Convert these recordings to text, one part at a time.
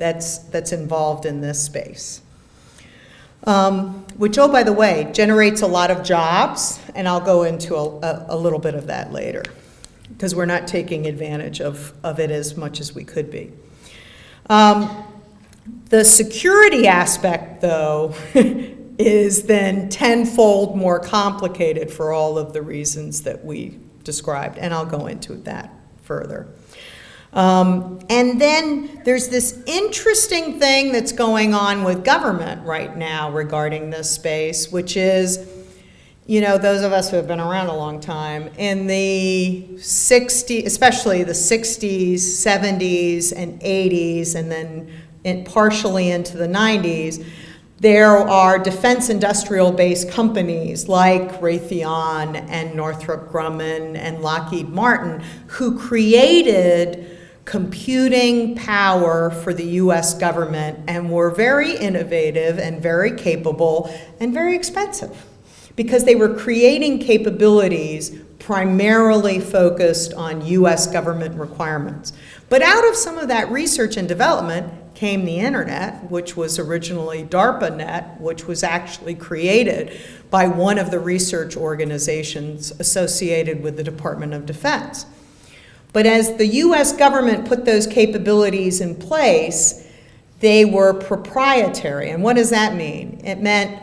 that's involved in this space. Which, oh, by the way, generates a lot of jobs, and I'll go into a little bit of that later, because we're not taking advantage of it as much as we could be. The security aspect, though, is then tenfold more complicated for all of the reasons that we described, and I'll go into that further. And then there's this interesting thing that's going on with government right now regarding this space, which is, you know, those of us who have been around a long time, in the 60s, especially the 60s, 70s, and 80s, and then partially into the 90s, there are defense industrial-based companies like Raytheon and Northrop Grumman and Lockheed Martin who created computing power for the US government and were very innovative and very capable and very expensive because they were creating capabilities primarily focused on US government requirements. But out of some of that research and development came the internet, which was originally DARPANet, which was actually created by one of the research organizations associated with the Department of Defense. But as the US government put those capabilities in place, they were proprietary. And what does that mean? It meant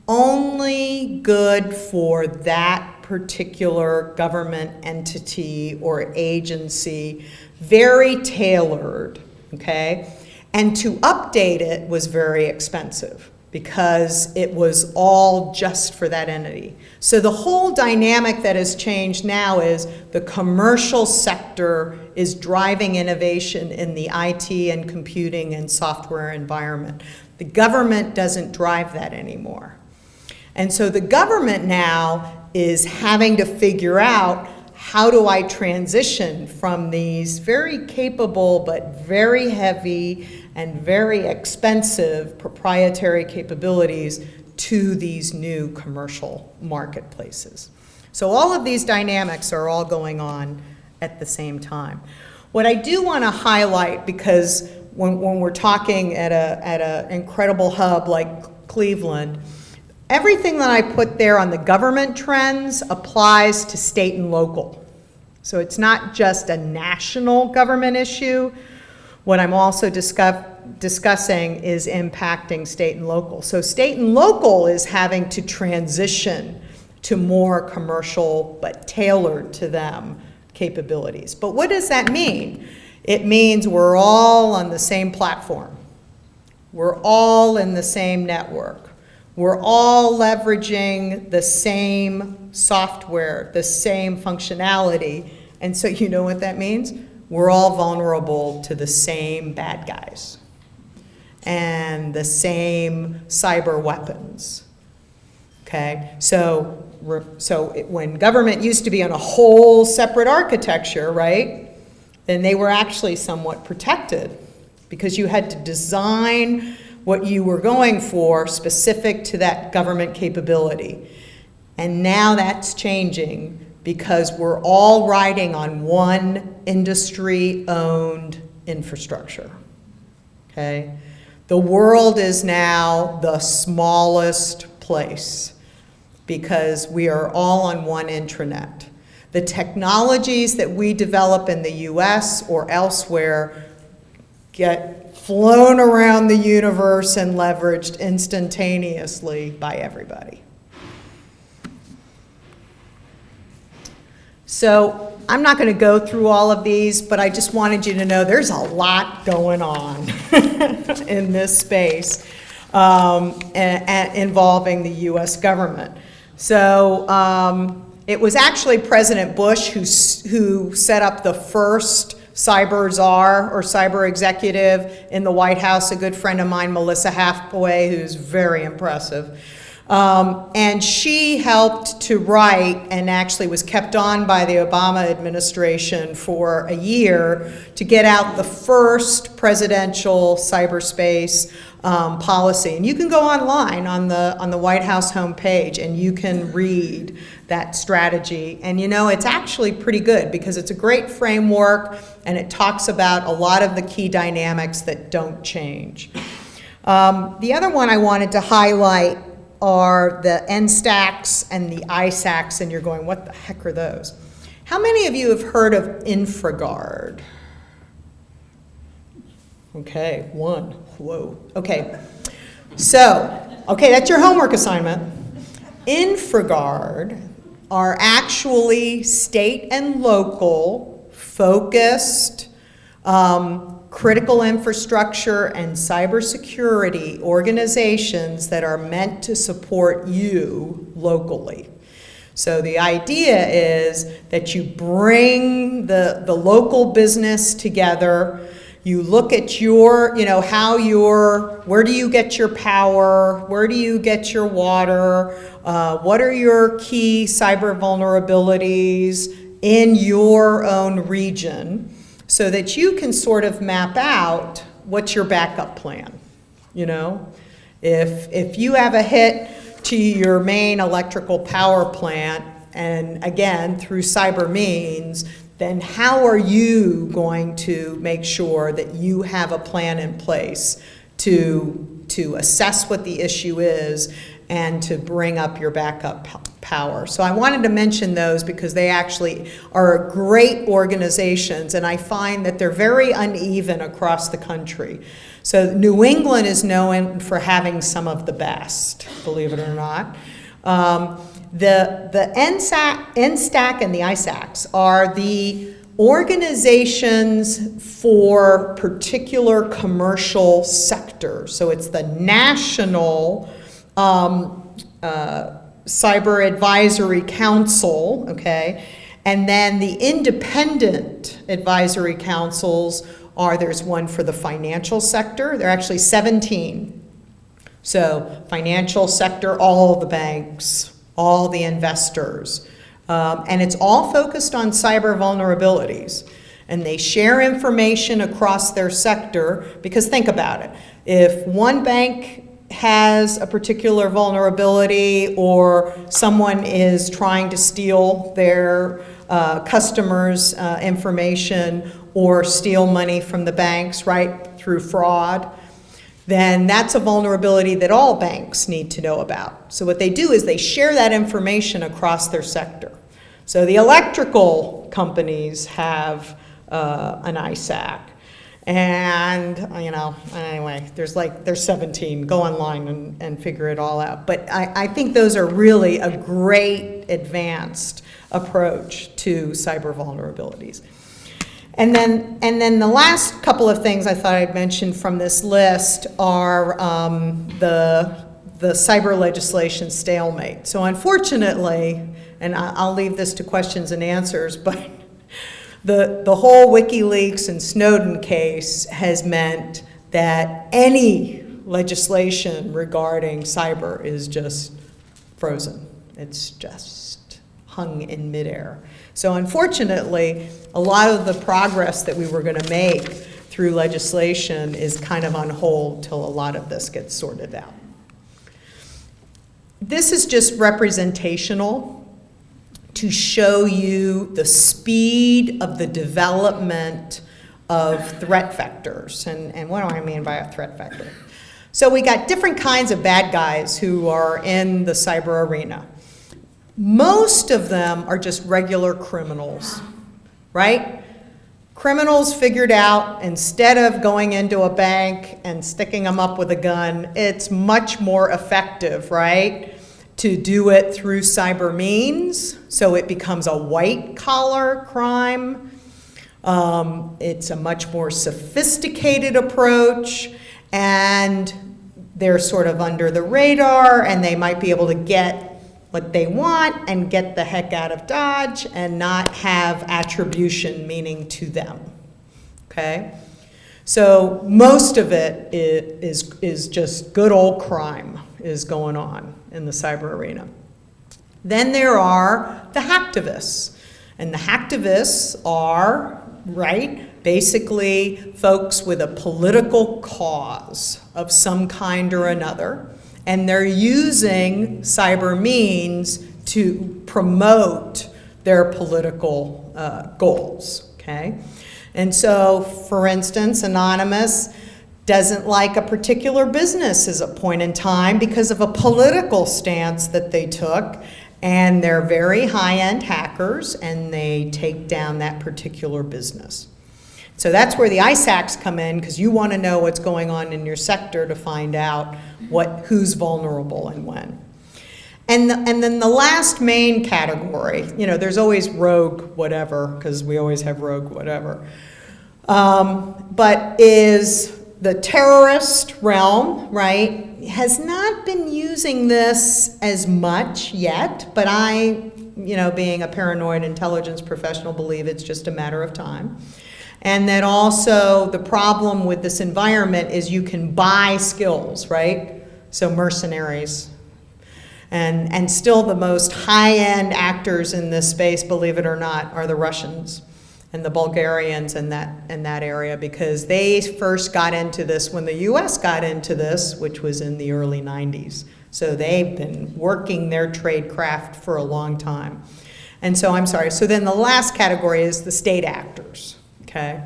only good for that particular government entity or agency, very tailored, okay? And to update it was very expensive because it was all just for that entity. So the whole dynamic that has changed now is the commercial sector is driving innovation in the IT and computing and software environment. The government doesn't drive that anymore. And so the government now is having to figure out, how do I transition from these very capable but very heavy and very expensive proprietary capabilities to these new commercial marketplaces. So all of these dynamics are all going on at the same time. What I do want to highlight, because when we're talking at an incredible hub like Cleveland, everything that I put there on the government trends applies to state and local. So it's not just a national government issue. What I'm also discussing is impacting state and local. So state and local is having to transition to more commercial but tailored to them capabilities. But what does that mean? It means we're all on the same platform. We're all in the same network. We're all leveraging the same software, the same functionality. And so you know what that means? We're all vulnerable to the same bad guys and the same cyber weapons. Okay, so when government used to be on a whole separate architecture, right, then they were actually somewhat protected because you had to design what you were going for specific to that government capability. And now that's changing because we're all riding on one industry-owned infrastructure, okay? The world is now the smallest place because we are all on one intranet. The technologies that we develop in the US or elsewhere get flown around the universe and leveraged instantaneously by everybody. So I'm not going to go through all of these, but I just wanted you to know there's a lot going on in this space involving the US government. So it was actually President Bush who set up the first cyber czar or cyber executive in the White House, a good friend of mine, Melissa Hathaway, who's very impressive. And she helped to write, and actually was kept on by the Obama administration for a year, to get out the first presidential cyberspace policy. And you can go online on the White House homepage and you can read that strategy. And it's actually pretty good because it's a great framework and it talks about a lot of the key dynamics that don't change. The other one I wanted to highlight are the NSTACs and the ISACs, and you're going, what the heck are those? How many of you have heard of InfraGard? Okay, one. Whoa. Okay. So, that's your homework assignment. InfraGard are actually state and local focused critical infrastructure and cybersecurity organizations that are meant to support you locally. So the idea is that you bring the local business together. You look at your, where do you get your power? Where do you get your water? What are your key cyber vulnerabilities in your own region, so that you can sort of map out what's your backup plan. If you have a hit to your main electrical power plant, and again, through cyber means, then how are you going to make sure that you have a plan in place to assess what the issue is and to bring up your backup power? So I wanted to mention those because they actually are great organizations, and I find that they're very uneven across the country. So New England is known for having some of the best, believe it or not. The NSTAC and the ISACs are the organizations for particular commercial sectors. So it's the national Cyber Advisory Council, okay? And then the independent advisory councils there's one for the financial sector. There are actually 17. So financial sector, all the banks, all the investors. And it's all focused on cyber vulnerabilities. And they share information across their sector, because think about it. If one bank has a particular vulnerability, or someone is trying to steal their customers' information or steal money from the banks, right, through fraud, then that's a vulnerability that all banks need to know about. So what they do is they share that information across their sector. So the electrical companies have an ISAC. And, anyway, there's 17. Go online and figure it all out. But I think those are really a great advanced approach to cyber vulnerabilities. And then the last couple of things I thought I'd mention from this list are the cyber legislation stalemate. So unfortunately, and I'll leave this to questions and answers, but the whole WikiLeaks and Snowden case has meant that any legislation regarding cyber is just frozen. It's just hung in midair. So unfortunately, a lot of the progress that we were going to make through legislation is kind of on hold till a lot of this gets sorted out. This is just representational to show you the speed of the development of threat vectors. And what do I mean by a threat vector? So we got different kinds of bad guys who are in the cyber arena. Most of them are just regular criminals, right? Criminals figured out, instead of going into a bank and sticking them up with a gun, it's much more effective, right, to do it through cyber means. So it becomes a white-collar crime. It's a much more sophisticated approach, and they're sort of under the radar, and they might be able to get what they want and get the heck out of Dodge and not have attribution meaning to them, okay? So most of it is just good old crime is going on. in the cyber arena. Then there are the hacktivists. And the hacktivists are, right, basically folks with a political cause of some kind or another. And they're using cyber means to promote their political goals, okay? And so, for instance, Anonymous doesn't like a particular business as a point in time because of a political stance that they took, and they're very high-end hackers, and they take down that particular business. So that's where the ISACs come in, because you want to know what's going on in your sector to find out who's vulnerable and when. And then the last main category, there's always rogue whatever, because we always have rogue whatever, but is the terrorist realm, right, has not been using this as much yet, but I, being a paranoid intelligence professional, believe it's just a matter of time. And then also the problem with this environment is you can buy skills, right? So mercenaries. And still the most high-end actors in this space, believe it or not, are the Russians and the Bulgarians in that area, because they first got into this when the US got into this, which was in the early 90s. So they've been working their trade craft for a long time. And so I'm sorry, so then the last category is the state actors, okay?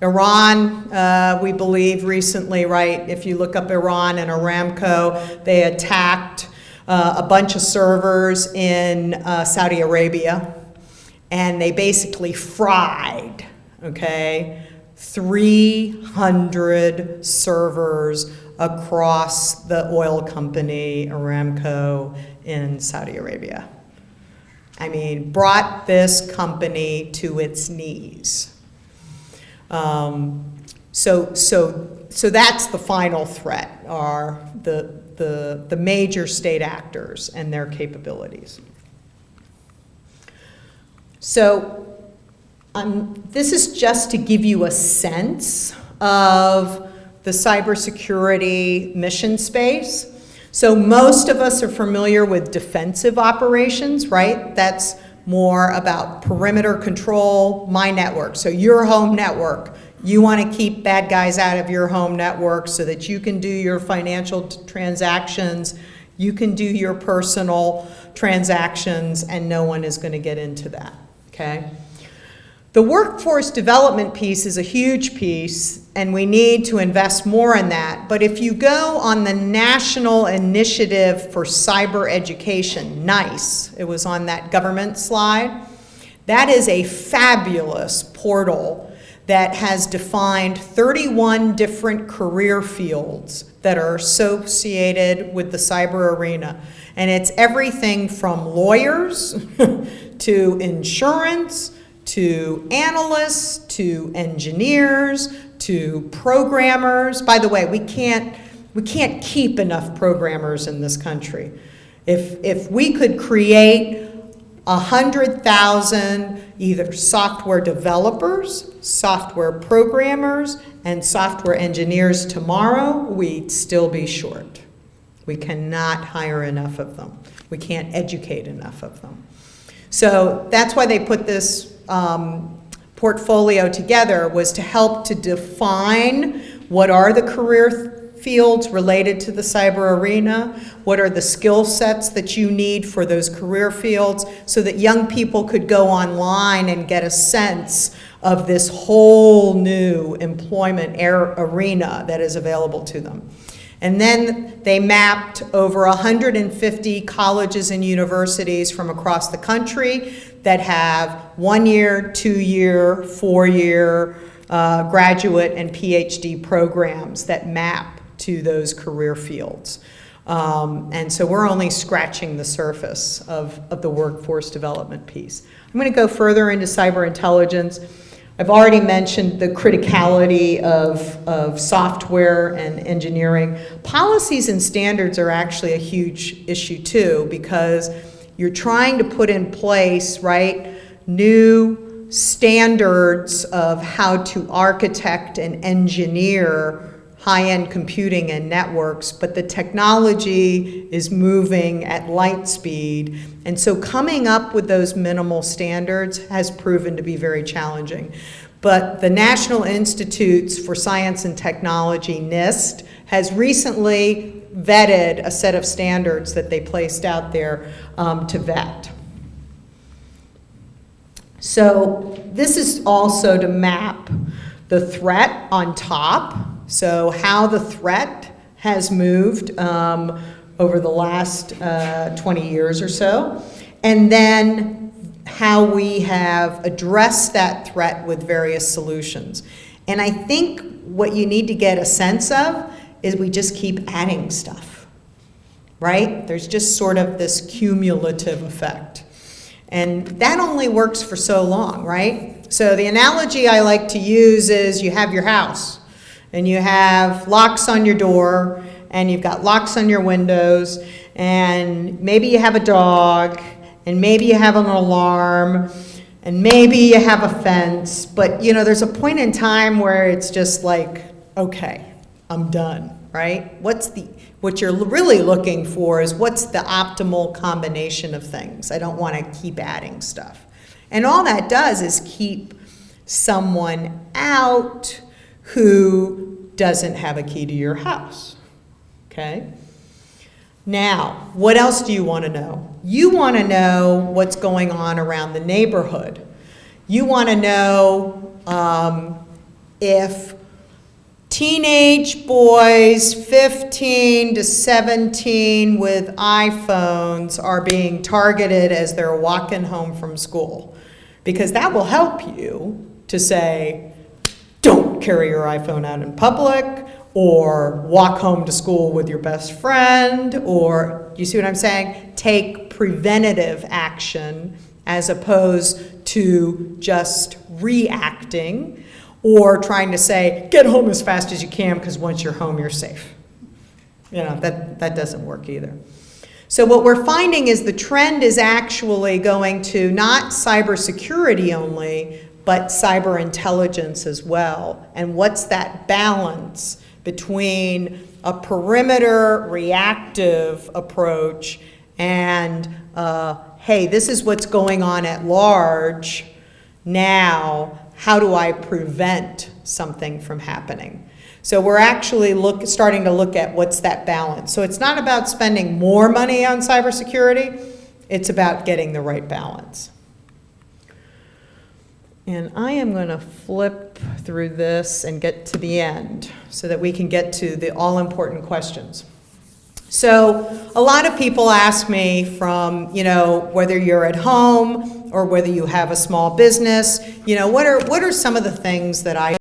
Iran, we believe recently, right, if you look up Iran and Aramco, they attacked a bunch of servers in Saudi Arabia, and they basically fried, okay, 300 servers across the oil company Aramco in Saudi Arabia. I mean, brought this company to its knees. So that's the final threat, are the major state actors and their capabilities. So this is just to give you a sense of the cybersecurity mission space. So most of us are familiar with defensive operations, right? That's more about perimeter control, my network. So your home network, you want to keep bad guys out of your home network so that you can do your financial transactions, you can do your personal transactions, and no one is going to get into that, okay? The workforce development piece is a huge piece, and we need to invest more in that. But if you go on the National Initiative for Cyber Education, NICE, it was on that government slide, that is a fabulous portal that has defined 31 different career fields that are associated with the cyber arena. And it's everything from lawyers to insurance, to analysts, to engineers, to programmers. By the way, we can't keep enough programmers in this country. If we could create 100,000 either software developers, software programmers, and software engineers tomorrow, we'd still be short. We cannot hire enough of them. We can't educate enough of them. So that's why they put this portfolio together, was to help to define what are the career fields related to the cyber arena, what are the skill sets that you need for those career fields, so that young people could go online and get a sense of this whole new employment arena that is available to them. And then they mapped over 150 colleges and universities from across the country that have 1-year, 2-year, 4-year graduate and PhD programs that map to those career fields. And so we're only scratching the surface of the workforce development piece. I'm going to go further into cyber intelligence. I've already mentioned the criticality of software and engineering. Policies and standards are actually a huge issue too, because you're trying to put in place, right, new standards of how to architect and engineer high-end computing and networks, but the technology is moving at light speed. And so coming up with those minimal standards has proven to be very challenging. But the National Institutes for Science and Technology, NIST, has recently vetted a set of standards that they placed out there to vet. So this is also to map the threat on top, so how the threat has moved over the last 20 years or so, and then how we have addressed that threat with various solutions. And I think what you need to get a sense of is we just keep adding stuff, right? There's just sort of this cumulative effect. And that only works for so long, right? So the analogy I like to use is you have your house, and you have locks on your door, and you've got locks on your windows, and maybe you have a dog, and maybe you have an alarm, and maybe you have a fence, but you know, there's a point in time where it's just like, okay, I'm done, right? What you're really looking for is what's the optimal combination of things. I don't want to keep adding stuff. And all that does is keep someone out who doesn't have a key to your house, okay? Now, what else do you want to know? You want to know what's going on around the neighborhood. You want to know if teenage boys 15 to 17 with iPhones are being targeted as they're walking home from school. Because that will help you to say, don't carry your iPhone out in public, or walk home to school with your best friend, or, you see what I'm saying? Take preventative action as opposed to just reacting or trying to say, get home as fast as you can because once you're home, you're safe. You know, that doesn't work either. So what we're finding is the trend is actually going to not cybersecurity only, but cyber intelligence as well. And what's that balance between a perimeter reactive approach and, hey, this is what's going on at large now, how do I prevent something from happening? So we're actually starting to look at what's that balance. So it's not about spending more money on cybersecurity, it's about getting the right balance. And I am going to flip through this and get to the end so that we can get to the all-important questions. So a lot of people ask me from, you know, whether you're at home or whether you have a small business, you know, what are some of the things that I